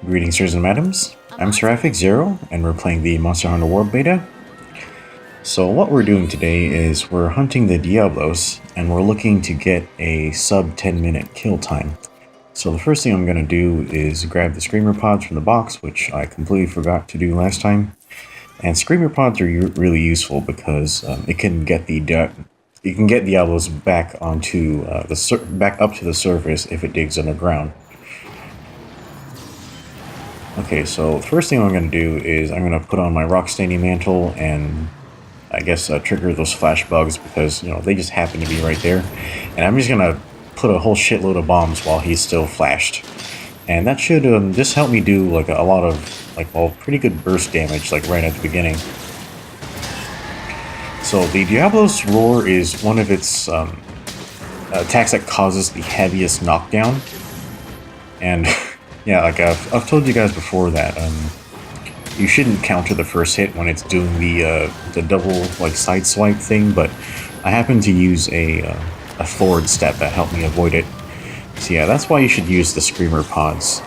Greetings, sirs and madams. I'm Seraphic0, and we're playing the Monster Hunter World Beta. So what we're doing today is we're hunting the Diablos, and we're looking to get a sub 10-minute kill time. So the first thing I'm going to do is grab the Screamer Pods from the box, which I completely forgot to do last time. And Screamer Pods are really useful because it can get Diablos back onto back up to the surface if it digs underground. Okay, so the first thing I'm going to do is I'm going to put on my rock standing mantle and I guess trigger those flash bugs because, you know, they just happen to be right there. And I'm just going to put a whole shitload of bombs while he's still flashed. And that should just help me do like a lot of, pretty good burst damage like right at the beginning. So the Diablos Roar is one of its attacks that causes the heaviest knockdown. And yeah, like I've told you guys before that you shouldn't counter the first hit when it's doing the double like side swipe thing, but I happen to use a forward step that helped me avoid it. So yeah, that's why you should use the Screamer Pods.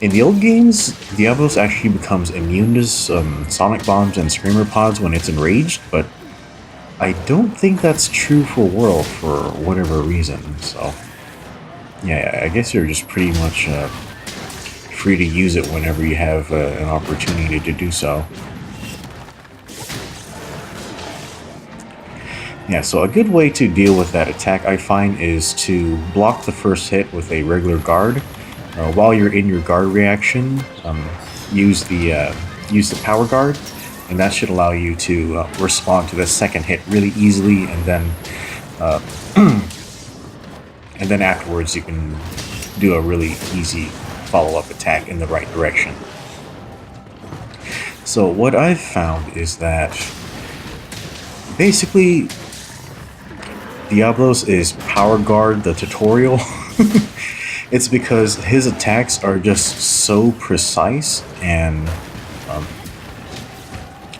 In the old games, Diablos actually becomes immune to Sonic Bombs and Screamer Pods when it's enraged, but I don't think that's true for World for whatever reason. So yeah, I guess you're just pretty much free to use it whenever you have an opportunity to do so. Yeah, so a good way to deal with that attack, I find, is to block the first hit with a regular guard. While you're in your guard reaction, use the power guard, and that should allow you to respond to the second hit really easily, and then and then afterwards you can do a really easy follow-up attack in the right direction. So what I've found is that basically Diablos is Power Guard the tutorial. It's because his attacks are just so precise, and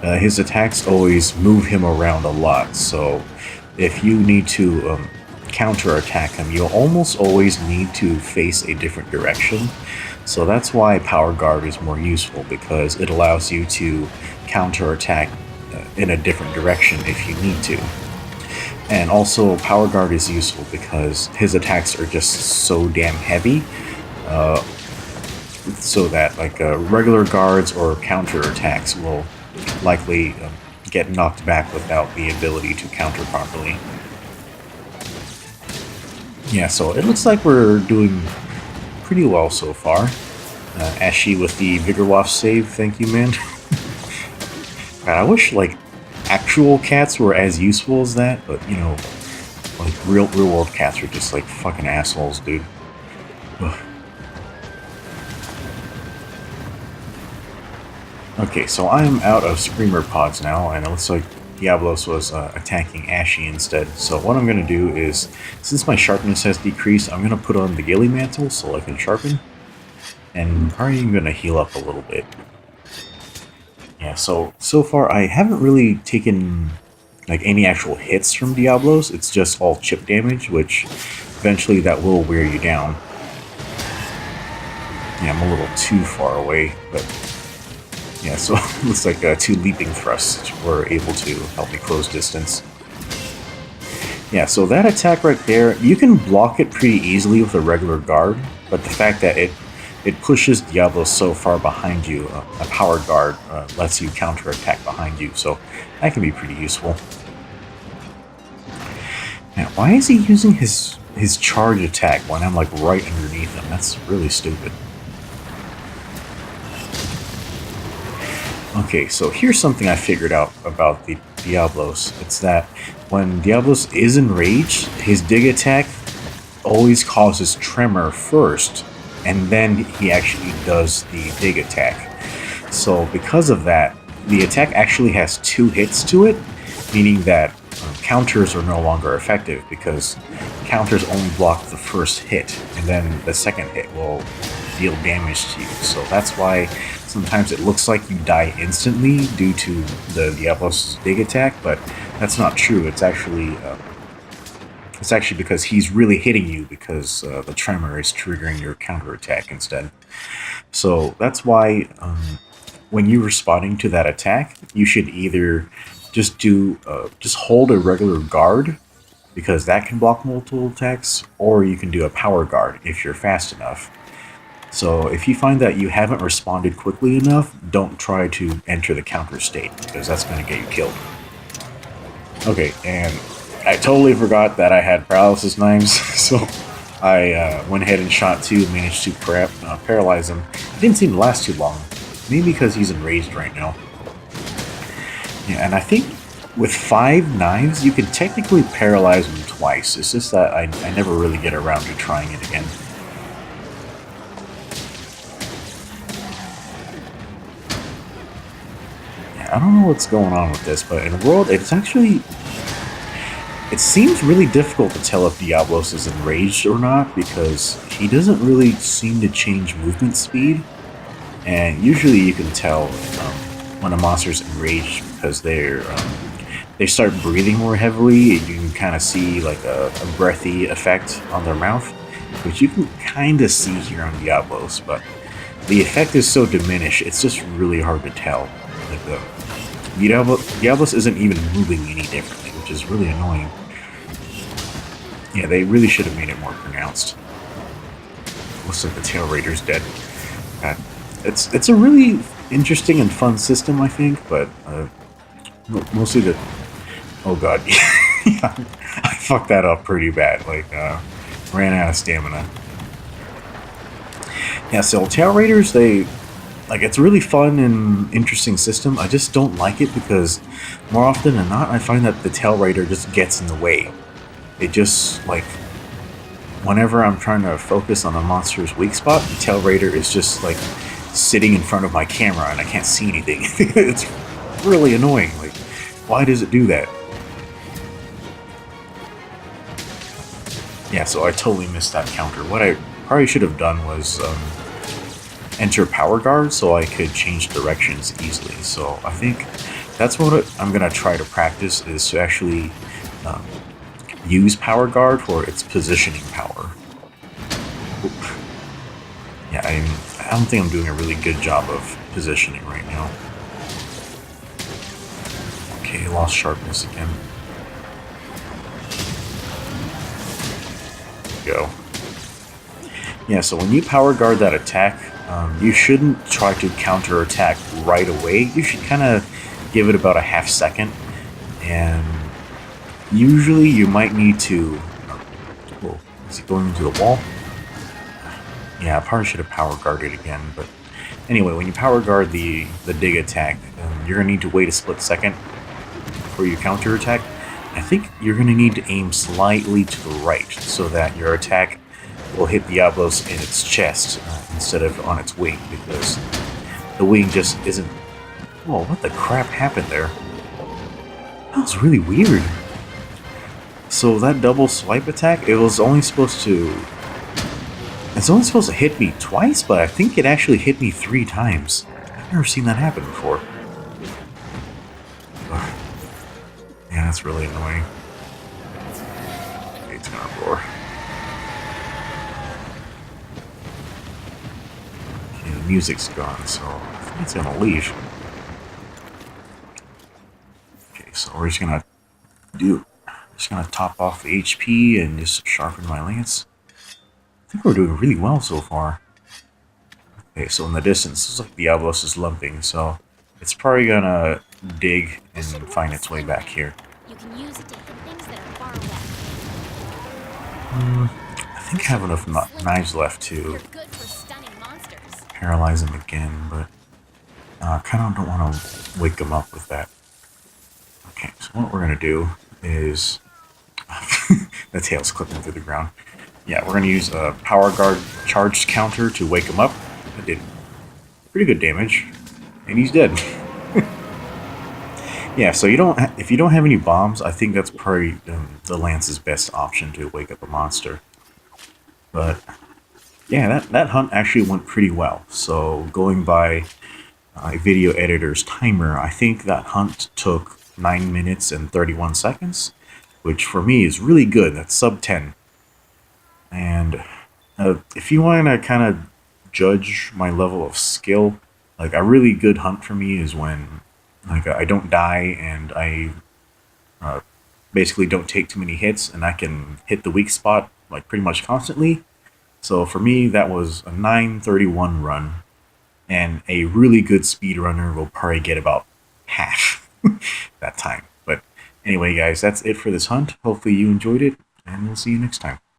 his attacks always move him around a lot. So if you need to counter-attack him, you'll almost always need to face a different direction. So that's why Power Guard is more useful, because it allows you to counter-attack in a different direction if you need to. And also, Power Guard is useful because his attacks are just so damn heavy, so that like regular guards or counter-attacks will likely get knocked back without the ability to counter properly. Yeah, so it looks like we're doing pretty well so far. Ashy with the Vigor Waft save, thank you, man. God, I wish like actual cats were as useful as that, but you know, like real world cats are just like fucking assholes, dude. Ugh. Okay, so I am out of Screamer Pods now, and it looks like Diablos was attacking Ashy instead. So what I'm going to do is, since my sharpness has decreased, I'm going to put on the Ghillie Mantle so I can sharpen. And probably even going to heal up a little bit. Yeah, so far I haven't really taken like any actual hits from Diablos. It's just all chip damage, which eventually that will wear you down. Yeah, I'm a little too far away, but yeah, so it looks like 2 leaping thrusts were able to help me close distance. Yeah, so that attack right there, you can block it pretty easily with a regular guard, but the fact that it pushes Diablo so far behind you, a power guard lets you counter-attack behind you, so that can be pretty useful. Now, why is he using his charge attack when I'm like right underneath him? That's really stupid. Okay, so here's something I figured out about the Diablos. It's that when Diablos is enraged, his dig attack always causes tremor first, and then he actually does the dig attack. So because of that, the attack actually has 2 hits to it, meaning that counters are no longer effective, because counters only block the first hit, and then the second hit will deal damage to you. So that's why sometimes it looks like you die instantly due to the Diablos dig attack, but that's not true. It's actually It's actually because he's really hitting you because the tremor is triggering your counterattack instead. So that's why when you're responding to that attack, you should either just hold a regular guard because that can block multiple attacks, or you can do a power guard if you're fast enough. So if you find that you haven't responded quickly enough, don't try to enter the counter state because that's going to get you killed. Okay, and I totally forgot that I had paralysis knives, so I went ahead and shot two, managed to paralyze him. It didn't seem to last too long, maybe because he's enraged right now. Yeah, and I think with 5 knives, you can technically paralyze him twice. It's just that I never really get around to trying it again. Yeah, I don't know what's going on with this, but in the world, it's actually... It seems really difficult to tell if Diablos is enraged or not, because he doesn't really seem to change movement speed. And usually you can tell when a monster's enraged because they start breathing more heavily. You can kind of see like a breathy effect on their mouth, which you can kind of see here on Diablos, but the effect is so diminished, it's just really hard to tell. Like Diablos isn't even moving any differently, which is really annoying. Yeah, they really should have made it more pronounced. Looks like the Tail Raider's dead. It's a really interesting and fun system, I think, but mostly the... Oh god, yeah, I fucked that up pretty bad. Like, ran out of stamina. Yeah, so Tail Raiders, it's a really fun and interesting system. I just don't like it because more often than not, I find that the Tail Raider just gets in the way. It just, like, whenever I'm trying to focus on a monster's weak spot, the Tail Raider is just, like, sitting in front of my camera and I can't see anything. It's really annoying. Like, why does it do that? Yeah, so I totally missed that counter. What I probably should have done was enter Power Guard so I could change directions easily. So I think that's what I'm going to try to practice, is to actually use Power Guard for its positioning power. Oop. Yeah, I don't think I'm doing a really good job of positioning right now. Okay, lost sharpness again. Go. Yeah, so when you Power Guard that attack, you shouldn't try to counter attack right away. You should kind of give it about a half second, and usually you might need to... Whoa, is he going into the wall? Yeah, I probably should have Power Guarded again, but anyway, when you Power Guard the dig attack, you're going to need to wait a split second before you counter attack. I think you're going to need to aim slightly to the right so that your attack will hit Diablos in its chest instead of on its wing, because the wing just isn't... Whoa, what the crap happened there? That was really weird. So that double swipe attack, it was only supposed to... It's only supposed to hit me twice, but I think it actually hit me 3 times. I've never seen that happen before. Ugh. Yeah, that's really annoying. Okay, it's gonna roar. Okay, the music's gone, so I think it's gonna leave. Okay, so we're just gonna top off the HP and just sharpen my lance. I think we're doing really well so far. Okay, so in the distance, it's like Diablos is lumping, so it's probably gonna dig and find its way back here. You can use it to hit things that are far away. I think I have enough knives left to You're good for stunning monsters. paralyze him again, but I kind of don't want to wake him up with that. Okay, so what we're gonna do is... the tail's clipping through the ground. Yeah, we're gonna use a Power Guard charged counter to wake him up. That did pretty good damage, and he's dead. Yeah, so if you don't have any bombs, I think that's probably the Lance's best option to wake up a monster. But yeah, that hunt actually went pretty well. So going by a video editor's timer, I think that hunt took 9 minutes and 31 seconds. which for me is really good. That's sub 10. And if you want to kind of judge my level of skill, like a really good hunt for me is when like I don't die and I uh, basically don't take too many hits and I can hit the weak spot like pretty much constantly. So for me, that was a 9:31 run, and a really good speedrunner will probably get about half that time. But anyway, guys, that's it for this hunt. Hopefully you enjoyed it, and we'll see you next time.